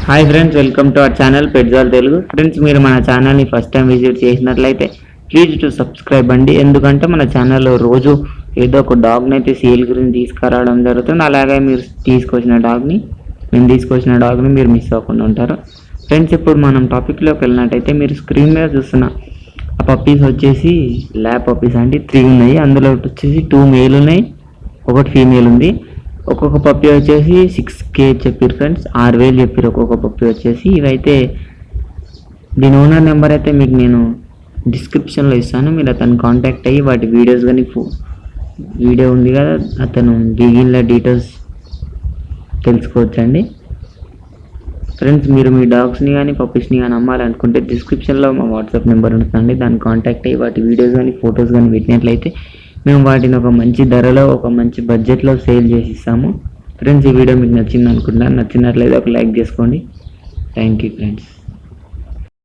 Hi friends, welcome to our channel పెట్జాల్ Telugu. Friends, మీరు మన ఛానల్ని ఫస్ట్ టైం విజిట్ చేసినట్లయితే ప్లీజ్ టు సబ్స్క్రైబ్ అండి. ఎందుకంటే మన ఛానల్లో రోజు ఏదో ఒక డాగ్ని అయితే సేల్ గురించి తీసుకురావడం జరుగుతుంది. అలాగే మీరు మేము తీసుకొచ్చిన డాగ్ని మీరు మిస్ అవ్వకుండా ఉంటారు. ఫ్రెండ్స్, ఇప్పుడు మనం టాపిక్లోకి వెళ్ళినట్టయితే మీరు స్క్రీన్ మీద చూస్తున్న ఆ పప్పీస్ వచ్చేసి ల్యాబ్ పప్పీస్ అండి. 3 ఉన్నాయి. అందులో వచ్చేసి 2 మేల్ ఉన్నాయి, 1 ఫీమేల్ ఉంది. ఒక్కొక్క పప్పి వచ్చేసి 6K చెప్పారు ఫ్రెండ్స్, 6,000 చెప్పారు ఒక్కొక్క పప్పి వచ్చేసి. ఇవైతే దీని ఓనర్ నెంబర్ అయితే మీకు నేను డిస్క్రిప్షన్లో ఇస్తాను. మీరు అతను కాంటాక్ట్ అయ్యి వాటి వీడియోస్ కానీ వీడియో ఉంది కదా, అతను దిగిన డీటెయిల్స్ తెలుసుకోవచ్చండి. ఫ్రెండ్స్, మీరు మీ డాగ్స్ని కానీ పప్పీస్ని కానీ అమ్మాలనుకుంటే డిస్క్రిప్షన్లో మా వాట్సాప్ నెంబర్ ఉంటుందండి. దాన్ని కాంటాక్ట్ అయ్యి వాటి వీడియోస్ కానీ ఫొటోస్ కానీ పెట్టినట్లయితే మేము వాటిని ఒక మంచి ధరలో ఒక మంచి బడ్జెట్లో సేల్ చేసి ఇస్తాము. ఫ్రెండ్స్, ఈ వీడియో మీకు నచ్చింది అనుకుంటున్నాను. నచ్చినట్లయితే ఒక లైక్ చేసుకోండి. Thank you friends.